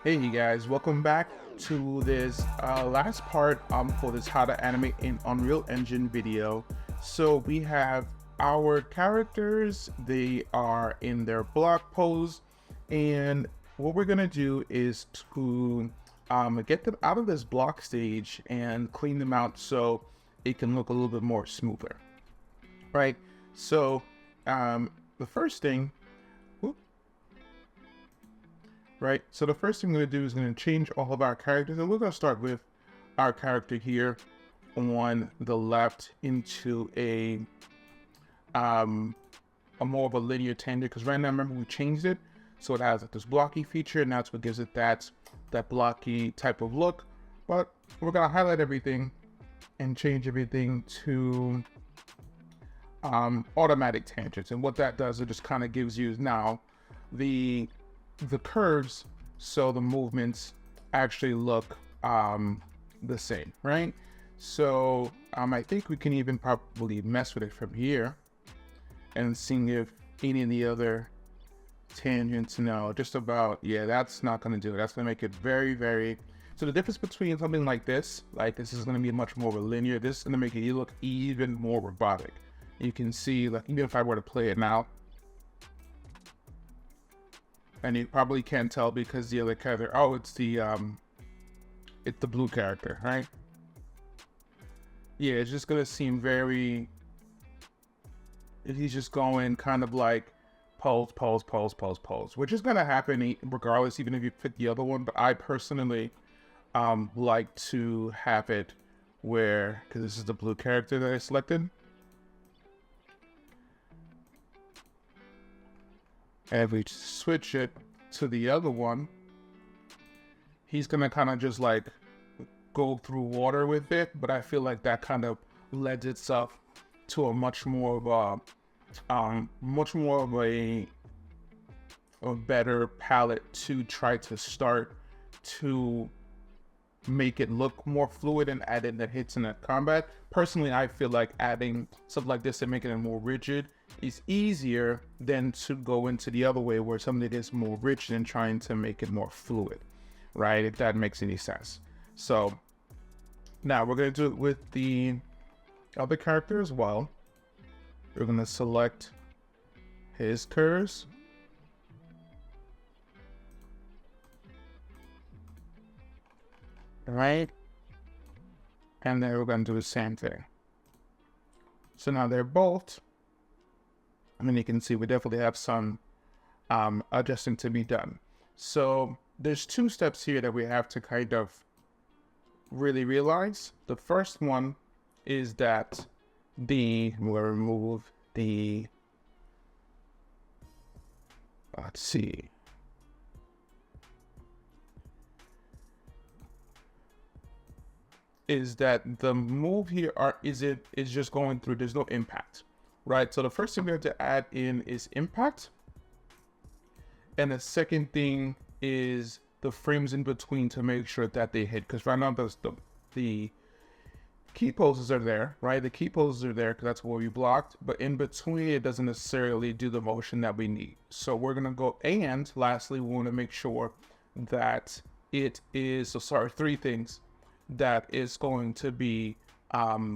Hey you guys, welcome back to this last part for this how to animate in Unreal Engine video. So we have our characters, they are in their block pose, and what we're gonna do is to get them out of this block stage and clean them out so it can look a little bit more smoother, right? So the first thing, right? So the first thing I'm going to do is going to change all of our characters, and we're going to start with our character here on the left into a more of a linear tangent, because right now, remember, we changed it so it has like this blocky feature, and that's what gives it that blocky type of look. But we're going to highlight everything and change everything to automatic tangents, and what that does, it just kind of gives you now the curves, so the movements actually look the same, right? So I think we can even probably mess with it from here and seeing if any of the other tangents, no, just about, yeah, that's not going to do it. That's going to make it very, very, so the difference between something like this is going to be much more of a linear. This is going to make it look even more robotic. You can see, like, even if I were to play it now, and you probably can't tell because the other character, oh, it's the blue character, right? Yeah, it's just gonna seem very, he's just going kind of like pose, pose, pose, pose, pose, which is gonna happen regardless, even if you pick the other one. But I personally like to have it where, because this is the blue character that I selected, and if we switch it to the other one, he's gonna kind of just like go through water with it, but I feel like that kind of lends itself to a much more of a better palette to try to start to make it look more fluid and add in the hits in the combat. Personally, I feel like adding stuff like this and making it more rigid is easier than to go into the other way where something is more rigid and trying to make it more fluid, right? If that makes any sense. So now we're going to do it with the other character as well. We're going to select his curves. Right? And then we're going to do the same thing. So now they're both, and then you can see we definitely have some adjusting to be done. So there's two steps here that we have to kind of really realize. The first one is that we'll remove the, let's see. Is that the move here is just going through, there's no impact, right? So the first thing we have to add in is impact. And the second thing is the frames in between to make sure that they hit. Because right now the key poses are there, right? The key poses are there because that's what we blocked. But in between, it doesn't necessarily do the motion that we need. So we're going to go, and lastly, we want to make sure that it is, so sorry, three things. That is going to be a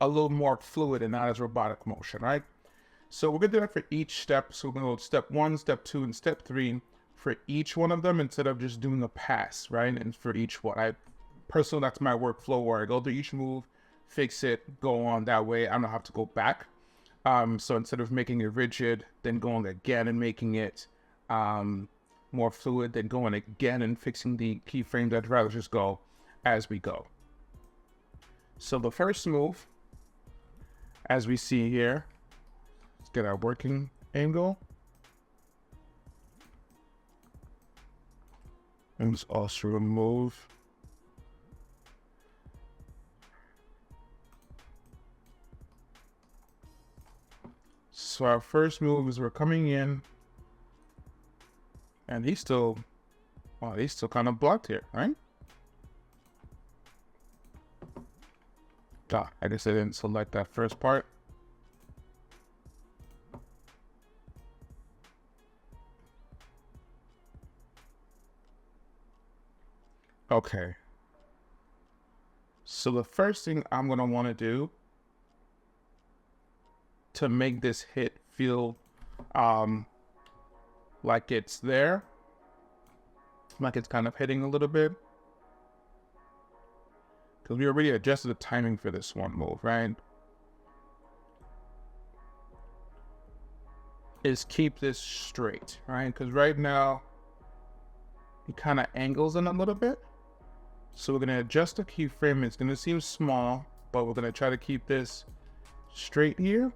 little more fluid and not as robotic motion, right? So we're gonna do that for each step. So we're gonna go step 1, step 2, and step 3 for each one of them instead of just doing a pass, right? And for each one, personally, that's my workflow where I go through each move, fix it, go on that way. I don't have to go back. So instead of making it rigid, then going again and making it more fluid, then going again and fixing the keyframes, I'd rather just go as we go. So the first move, as we see here, let's get our working angle. And let's also remove so our first move is we're coming in, and he's still kind of blocked here, right? I guess I didn't select that first part. Okay. So the first thing I'm going to want to do to make this hit feel like it's there, like it's kind of hitting a little bit, because we already adjusted the timing for this one move, right? Is keep this straight, right? Because right now it kind of angles in a little bit. So we're going to adjust the keyframe. It's going to seem small, but we're going to try to keep this straight here.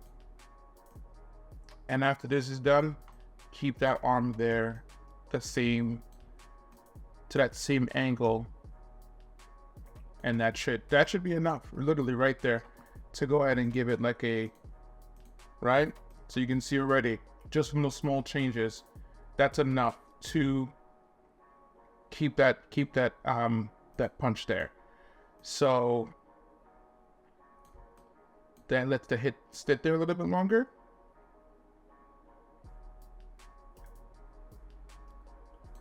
And after this is done, keep that arm there to that same angle. And that should be enough, literally right there, to go ahead and give it like a, right? So you can see already, just from those small changes, that's enough to keep that punch there. So then let the hit sit there a little bit longer.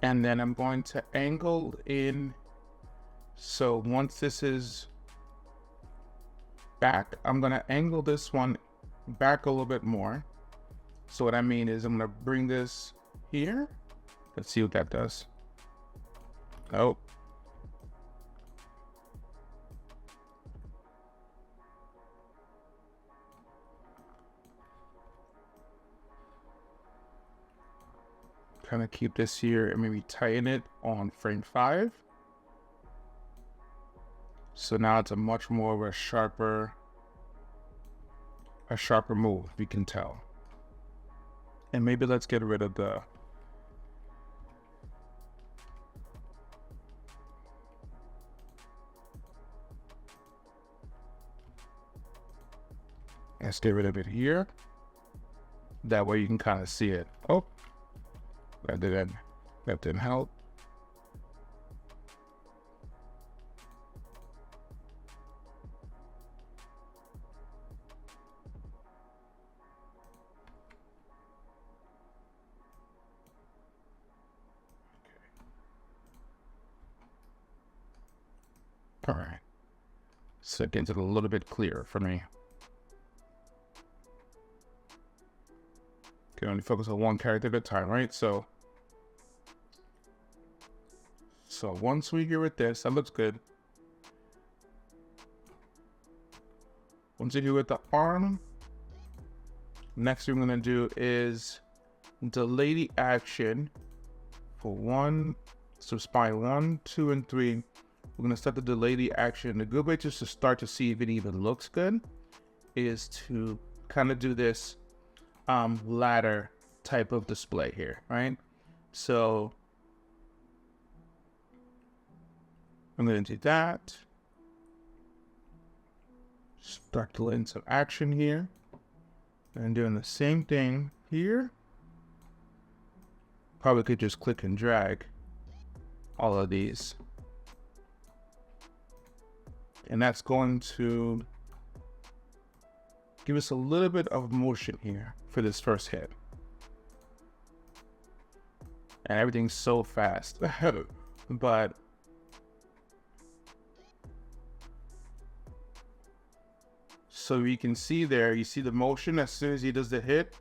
And then I'm going to angle in. So once this is back, I'm going to angle this one back a little bit more. So what I mean is I'm going to bring this here. Let's see what that does. Oh. Kind of keep this here and maybe tighten it on frame 5. So now it's a much more of a sharper move, we can tell. And maybe let's get rid of the let's get rid of it here. That way you can kind of see it. Oh, that didn't help. All right. So it gets it a little bit clearer for me. Can only focus on one character at a time, right? So once we get with this, that looks good. Once you do with the arm, next thing we're gonna do is delay the action for 1. So spine 1, 2, and 3. We're gonna start to delay the action. The good way just to start to see if it even looks good is to kind of do this ladder type of display here, right? So I'm going to do that. Start to let in some action here. And doing the same thing here. Probably could just click and drag all of these. And that's going to give us a little bit of motion here for this first hit. And everything's so fast. But so you can see there, you see the motion as soon as he does the hit.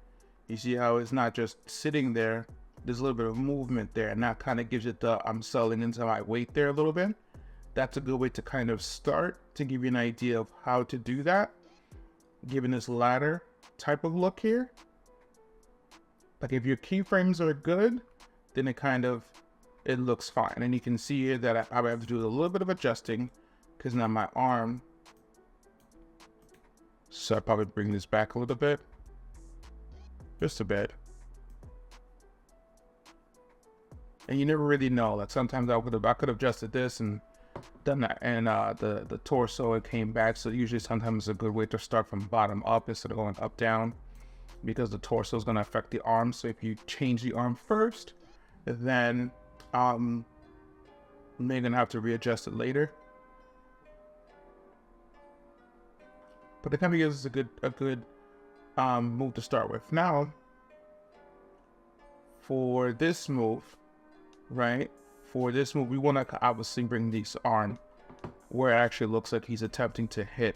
You see how it's not just sitting there. There's a little bit of movement there, and that kind of gives it the I'm settling into my weight there a little bit. That's a good way to kind of start to give you an idea of how to do that, given this ladder type of look here. Like if your keyframes are good, then it looks fine. And you can see here that I probably have to do a little bit of adjusting because now my arm. So I probably bring this back a little bit, just a bit. And you never really know. Like sometimes I could have adjusted this and done that, and the torso it came back. So usually sometimes it's a good way to start from bottom up instead of going up down, because the torso is going to affect the arm. So if you change the arm first, then you're gonna have to readjust it later. But it kind of gives us a good move to start with. Now, for this move, right? for this move, we want to obviously bring these on where it actually looks like he's attempting to hit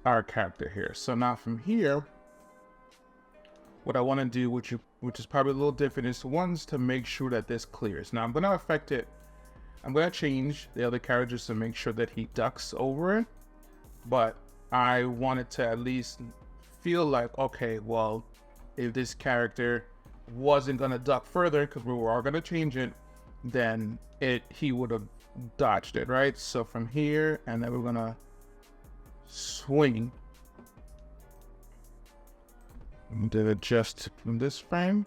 our character here. So now from here, what I want to do, which is probably a little different, is one's to make sure that this clears. Now I'm going to affect it. I'm going to change the other character just to make sure that he ducks over it. But I wanted to at least feel like, okay, well, if this character wasn't going to duck further, because we were all going to change it, then he would have dodged it, right? So from here, and then we're going to swing. And then adjust from this frame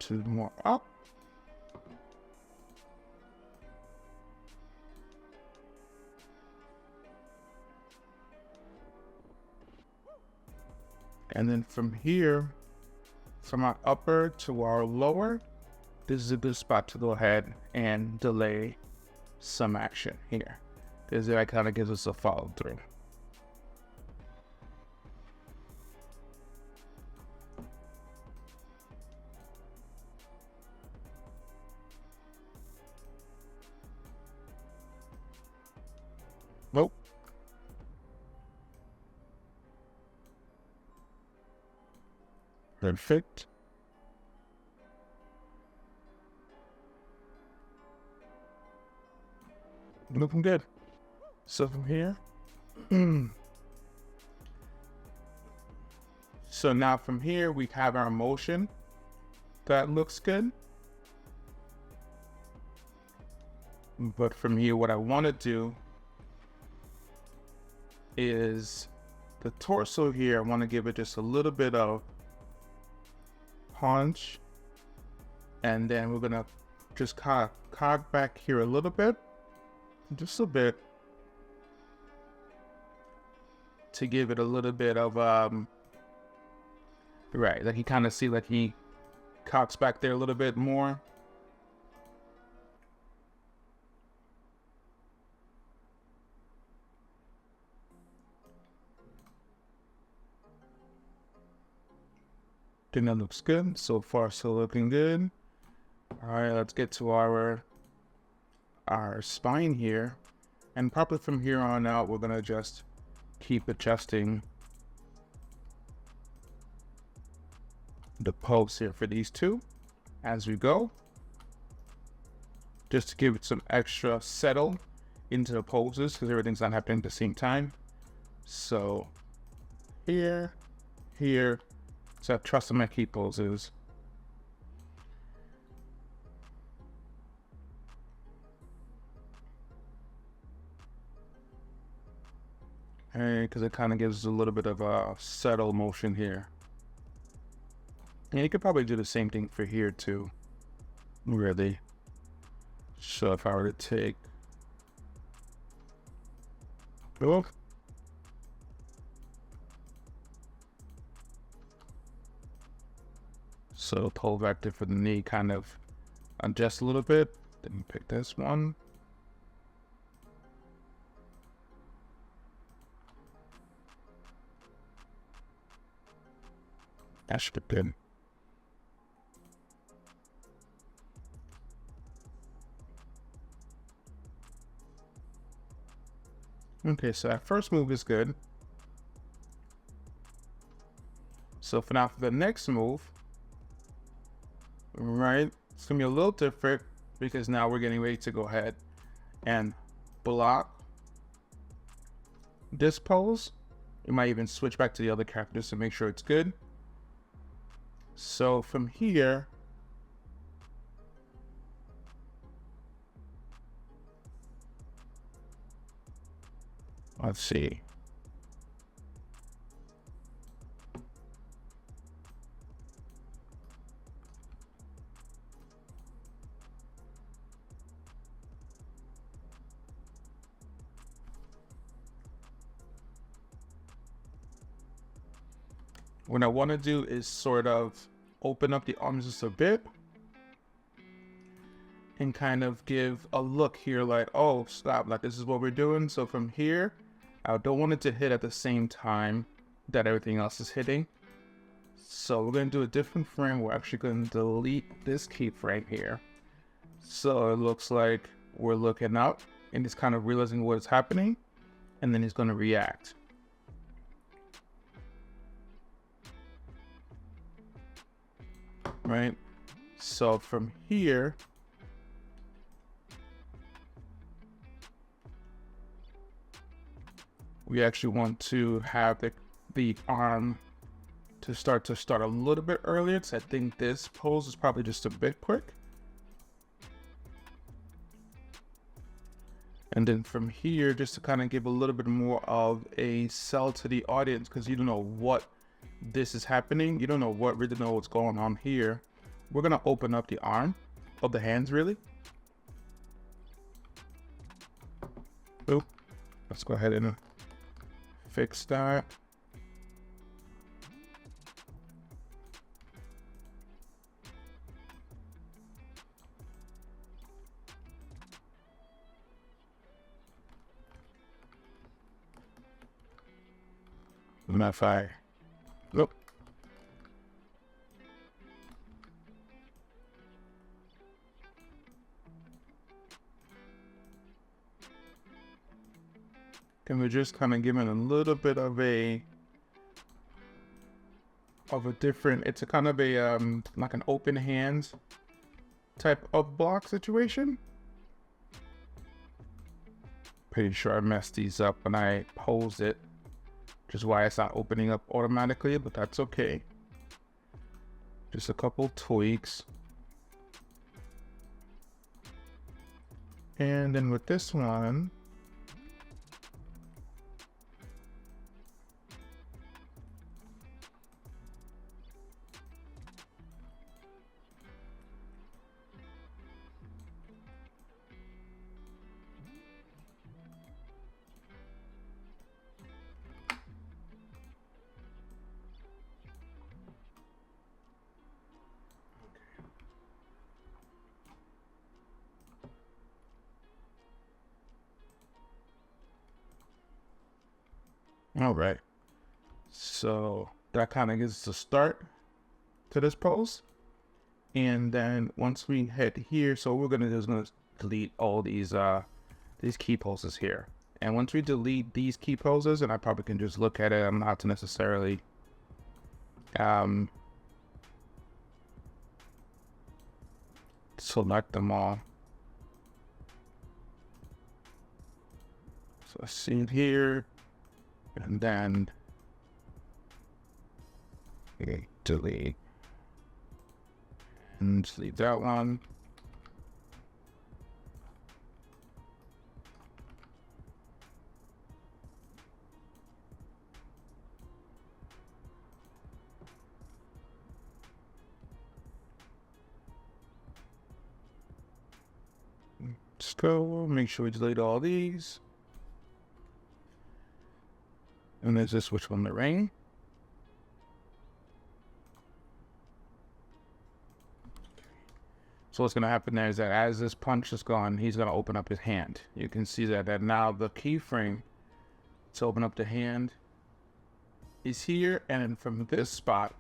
to more up. And then from here, from our upper to our lower, this is a good spot to go ahead and delay some action here, because that kind of gives us a follow through. Nope. Perfect. Looking good. So from here, so now from here we have our motion. That looks good. But from here, what I want to do is the torso here. I want to give it just a little bit of punch, and then we're gonna just cog back here a little bit, just a bit, to give it a little bit of right, like you kind of see like he cogs back there a little bit more. I think that looks good. So far, still looking good. All right, let's get to our spine here. And probably from here on out, we're gonna just keep adjusting the pose here for these two as we go, just to give it some extra settle into the poses, because everything's not happening at the same time. So here, so I trust in my key poses. Hey, because it kind of gives a little bit of a settle motion here. And you could probably do the same thing for here too, really. So if I were to take, oh, so pull vector for the knee, kind of adjust a little bit. Then pick this one. That should be good. Okay, so that first move is good. So for now, for the next move, right, it's gonna be a little different, because now we're getting ready to go ahead and block this pose. You might even switch back to the other characters to make sure it's good. So from here, let's see. What I want to do is sort of open up the arms just a bit and kind of give a look here like, oh, stop, like this is what we're doing. So from here, I don't want it to hit at the same time that everything else is hitting. So we're going to do a different frame. We're actually going to delete this keyframe here. So it looks like we're looking up and he's kind of realizing what's happening, and then he's going to react. Right? So from here, we actually want to have the arm to start a little bit earlier, because I think this pose is probably just a bit quick. And then from here, just to kind of give a little bit more of a sell to the audience, because you don't know what this is happening. You don't know really know what's going on here. We're going to open up the arm of the hands, really. Boop. Let's go ahead and fix that. If I look, can we just kind of give it a little bit of a different, it's a kind of a like an open hands type of block situation. Pretty sure I messed these up when I posed it, which is why it's not opening up automatically, but that's okay. Just a couple tweaks. And then with this one, all right, so that kind of gives us a start to this pose. And then once we hit here, so we're gonna delete all these key poses here. And once we delete these key poses, and I probably can just look at it, I'm not to necessarily select them all. So I see it here, and then delete and leave that one. Just go, make sure we delete all these. And there's this switch on the ring. So what's going to happen there is that as this punch is gone, he's going to open up his hand. You can see that now the keyframe to open up the hand is here, and then from this spot,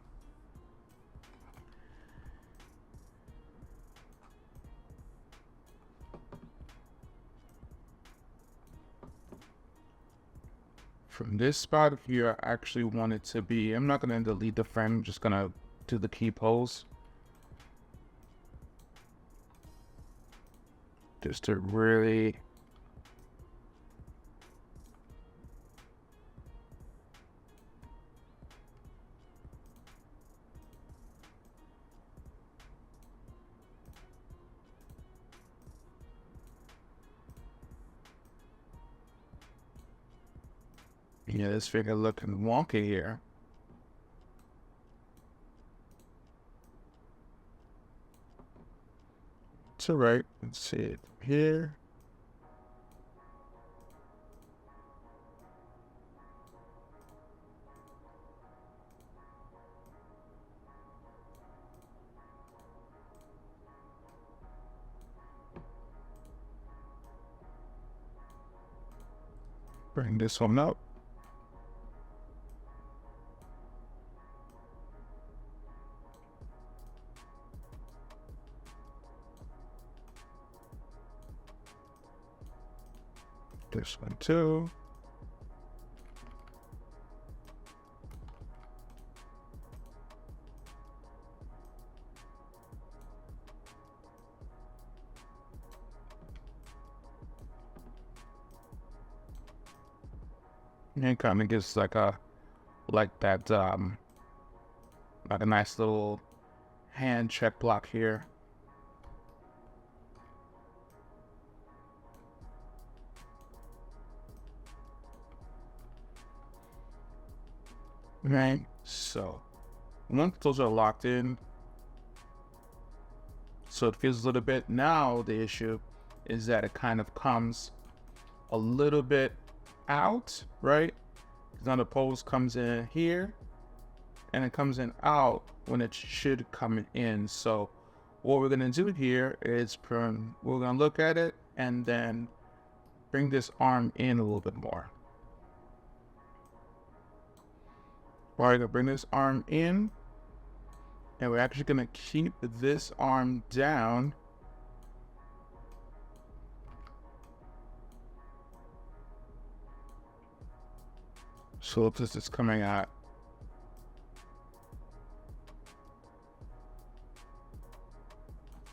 here, I actually want it to be, I'm not going to delete the frame, I'm just going to do the key pose. Just to really yeah, this figure looking wonky here. It's all right. Let's see it here. Bring this one up. this one too. And it kind of gives like a like a nice little hand check block here. Right, so once those are locked in, so it feels a little bit, now the issue is that it kind of comes a little bit out, right? Now the pose comes in here and it comes in out when it should come in. So what we're gonna do here is we're gonna look at it and then bring this arm in a little bit more. We're gonna bring this arm in, and we're actually gonna keep this arm down. So if this is coming out.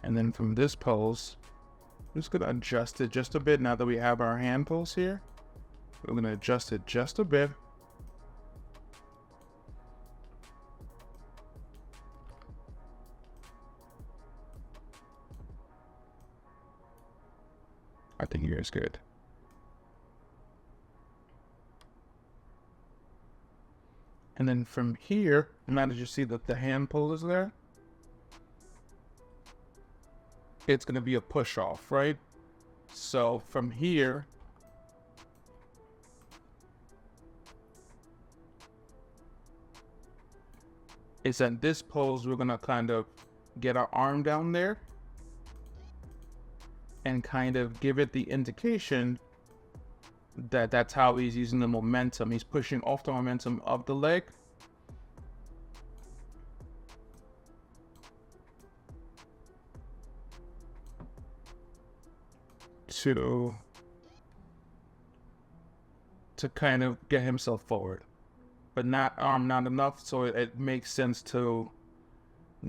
And then from this pose, I'm just gonna adjust it just a bit now that we have our hand pose here. We're gonna adjust it just a bit. I think here is good. And then from here, now that you see that the hand pull is there, it's going to be a push off, right? So from here, it's in this pose, we're going to kind of get our arm down there and kind of give it the indication that that's how he's using the momentum. He's pushing off the momentum of the leg. To kind of get himself forward, but not enough, so it makes sense to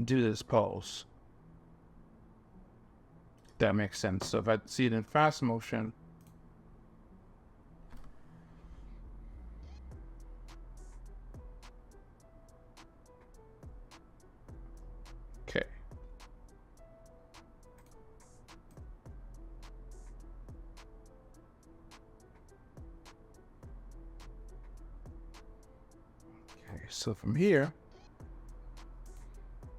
do this pose. That makes sense. So if I see it in fast motion, okay. Okay, so from here,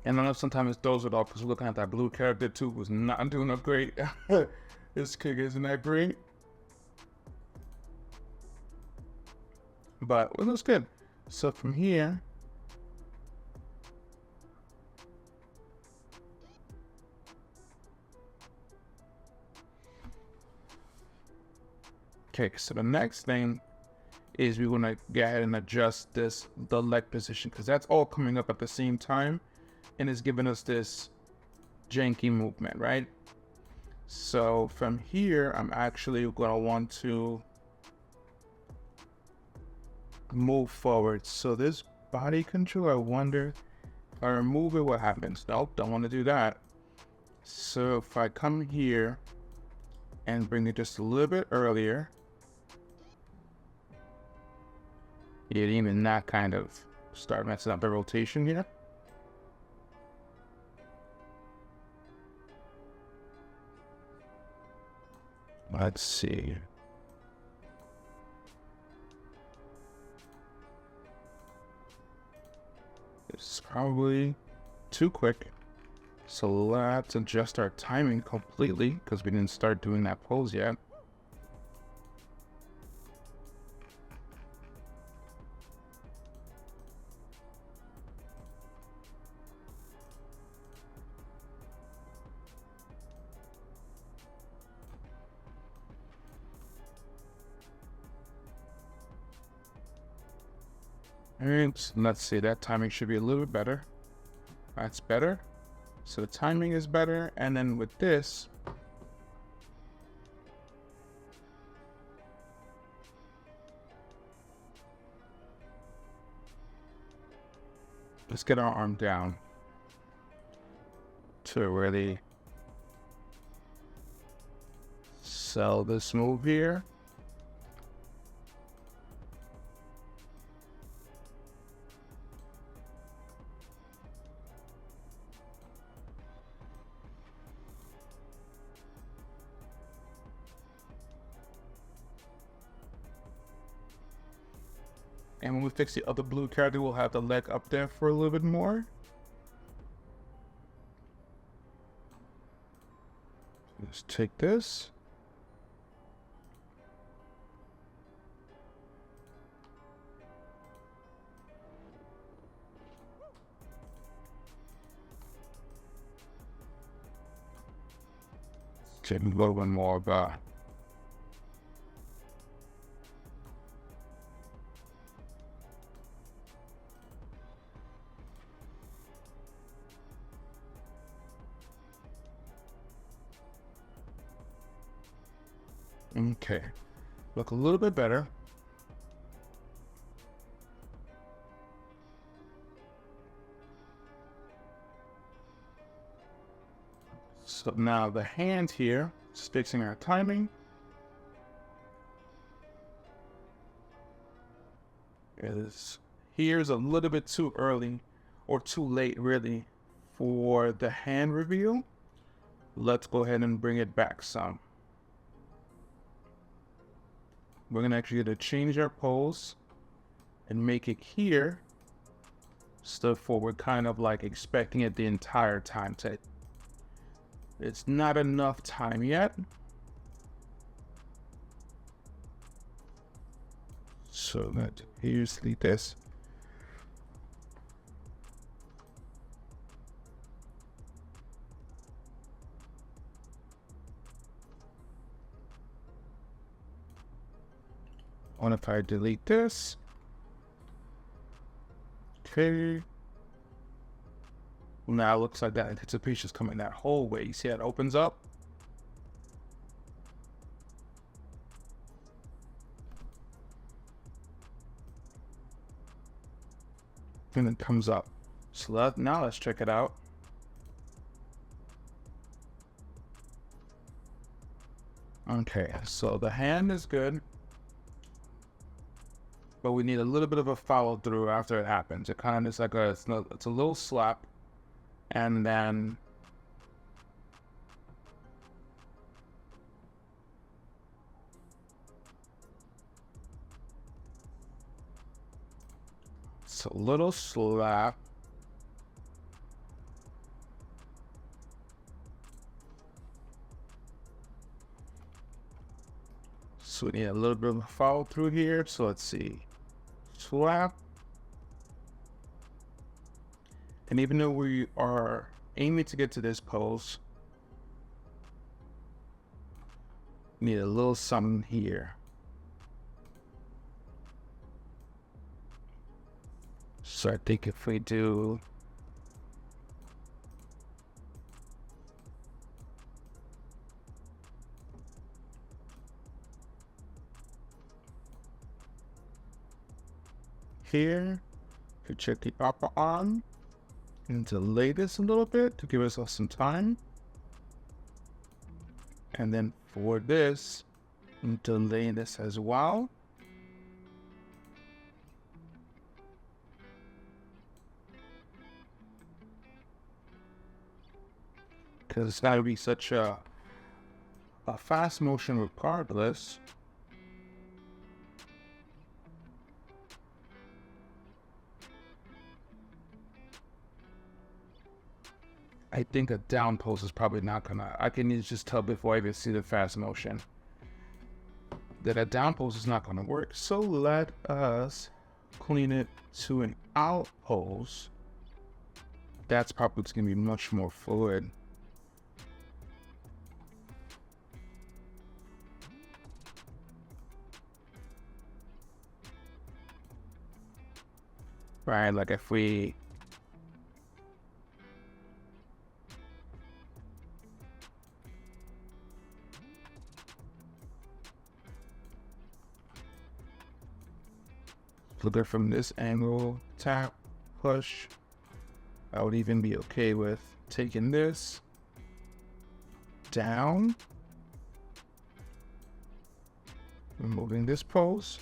and I know sometimes it throws it off because we're looking at that blue character too, was not doing up great. This kick isn't that great, but it looks good. So from here, okay, so the next thing is we want to go ahead and adjust the leg position, because that's all coming up at the same time and it's giving us this janky movement, right? So from here, I'm actually going to want to move forward. So this body control, I wonder if I remove it, what happens? Nope, don't want to do that. So if I come here and bring it just a little bit earlier, it even not kind of start messing up the rotation here. Let's see. It's probably too quick. So let's adjust our timing completely because we didn't start doing that pose yet. And let's see, that timing should be a little bit better. That's better. So the timing is better. And then with this, Let's get our arm down to really sell this move here. And when we fix the other blue character, we'll have the leg up there for a little bit more. Let's take this. Check a little bit more about. Okay, look a little bit better. So now the hand here is fixing our timing. Here's a little bit too early or too late really for the hand reveal. Let's go ahead and bring it back some. We're gonna actually get to change our pose and make it here. So for we're kind of like expecting it the entire time. It's not enough time yet. So that here's this. And if I delete this, okay. Now it looks like that anticipation is coming that whole way. You see how it opens up? And it comes up. So now let's check it out. Okay, so the hand is good. But we need a little bit of a follow through after it happens. It kind of is like it's a little slap. And then it's a little slap. So we need a little bit of a follow through here. So let's see. Slap. And even though we are aiming to get to this pose, we need a little something here. So I think if we do here, to check the upper arm and delay this a little bit to give us some time. And then for this, delay this as well. Because it's got to be such a fast motion regardless. I think a down pose is probably not gonna, I can just tell before I even see the fast motion that a down pose is not gonna work. So let us clean it to an out pose. That's probably gonna be much more fluid. Right, like if we look at it from this angle, tap, push, I would even be okay with taking this down, removing this pose.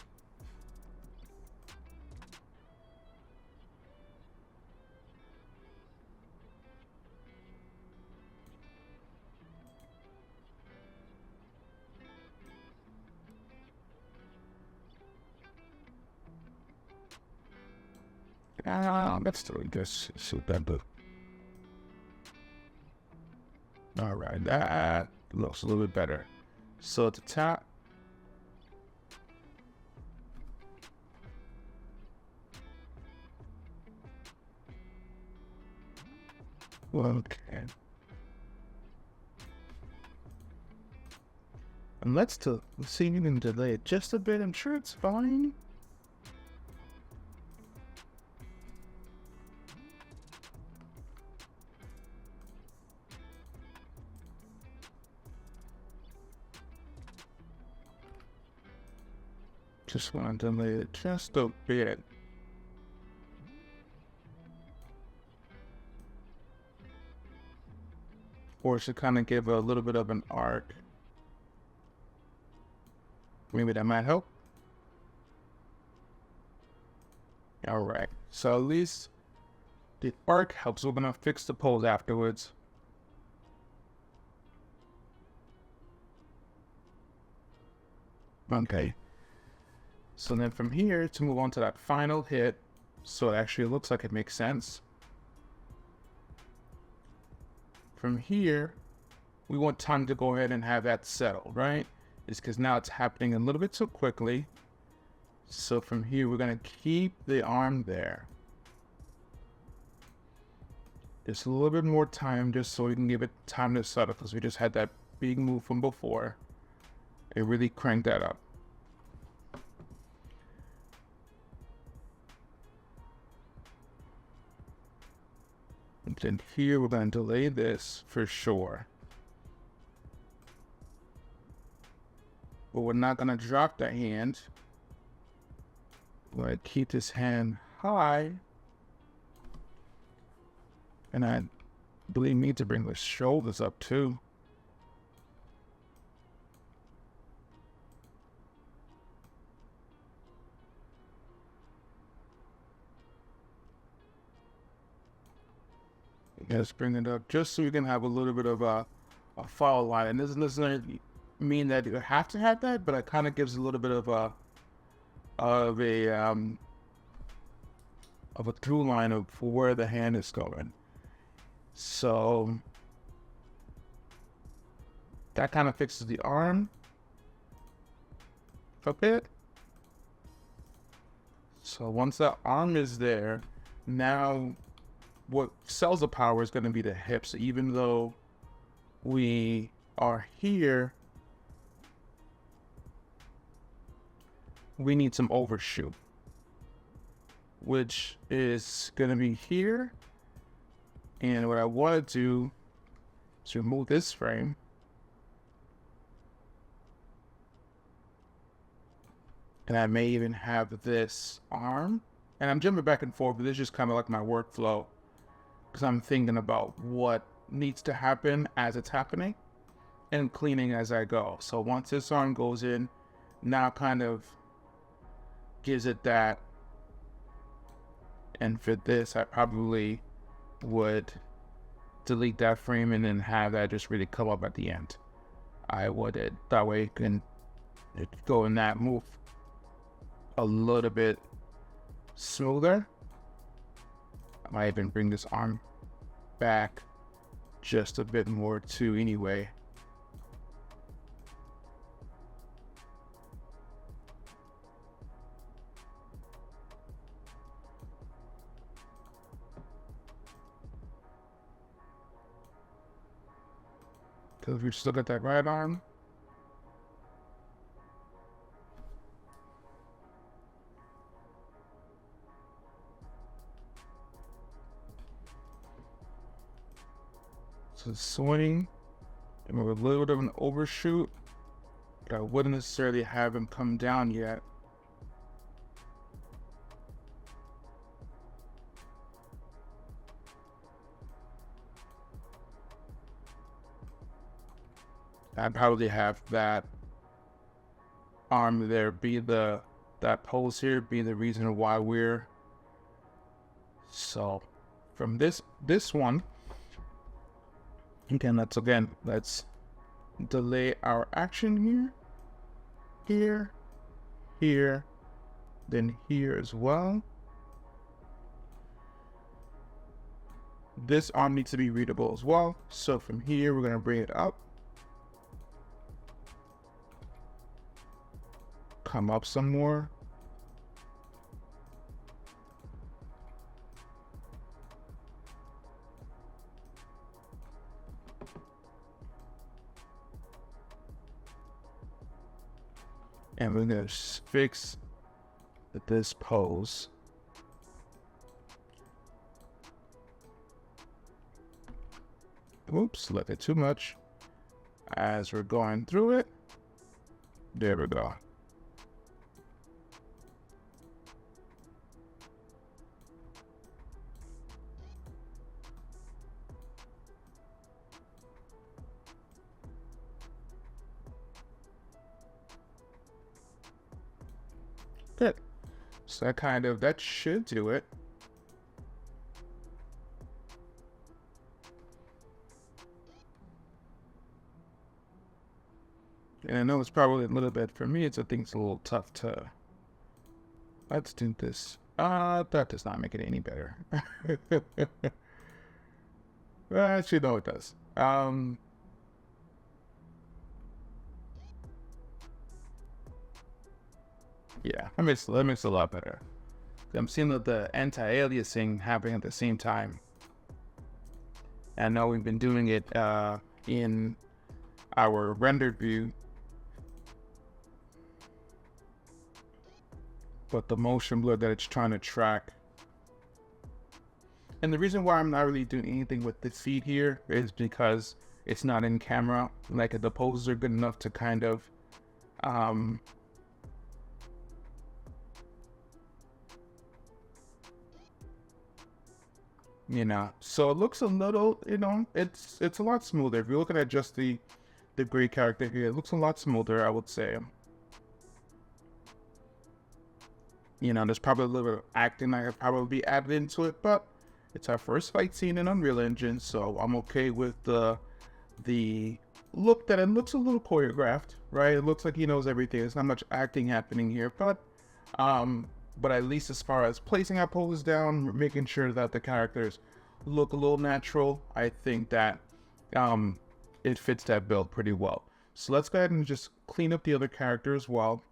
Let's do this. Suit that look. All right, that looks a little bit better. So at the top, okay. And let's see if you can delay it just a bit. I'm sure it's fine. Just want to delay it just a bit. Or it should kind of give a little bit of an arc. Maybe that might help. All right, so at least the arc helps. We're gonna fix the pose afterwards. Okay. So then from here to move on to that final hit, so it actually looks like it makes sense. From here, we want time to go ahead and have that settle, right? It's because now it's happening a little bit too quickly. So from here, we're gonna keep the arm there. Just a little bit more time just so we can give it time to settle, because we just had that big move from before. It really cranked that up. And then here we're going to delay this for sure. But we're not going to drop the hand. We're going to keep this hand high. And I believe need to bring the shoulders up too. Let's bring it up just so you can have a little bit of a follow line. And this doesn't mean that you have to have that, but it kind of gives a little bit of a through line of where the hand is going. So that kind of fixes the arm a bit. So once the arm is there, now what sells the power is going to be the hips. Even though we are here, we need some overshoot, which is going to be here. And what I want to do is remove this frame. And I may even have this arm. And I'm jumping back and forth, but this is just kind of like my workflow, because I'm thinking about what needs to happen as it's happening and cleaning as I go. So once this arm goes in, now kind of gives it that. And for this, I probably would delete that frame and then have that just really come up at the end. I would, that way it can go in that move a little bit smoother. I might even bring this arm back just a bit more too anyway. Because if you just look at that right arm, so swing and with a little bit of an overshoot, but I wouldn't necessarily have him come down yet. I'd probably have that arm there be that pose here be the reason why we're. So from this one, again, let's delay our action here, then here as well. This arm needs to be readable as well. So from here, we're going to bring it up. Come up some more. And we're going to fix this pose. Oops, left it too much. As we're going through it, there we go. Good. So that should do it. And I know it's probably a little bit, for me, I think it's a little tough to. Let's do this. That does not make it any better. Well, actually, no, it does. Yeah, that makes a lot better. I'm seeing that the anti-aliasing happening at the same time. And I know we've been doing it in our rendered view, but the motion blur that it's trying to track. And the reason why I'm not really doing anything with the feet here is because it's not in camera. Like, the poses are good enough to kind of so it looks a little, it's a lot smoother. If you're looking at just the gray character here, it looks a lot smoother, I would say. There's probably a little bit of acting I could probably be added into it, but it's our first fight scene in Unreal Engine, so I'm okay with the look that it looks a little choreographed, right? It looks like he knows everything. There's not much acting happening here, but at least as far as placing our poses down, making sure that the characters look a little natural, I think that it fits that build pretty well. So let's go ahead and just clean up the other character as well.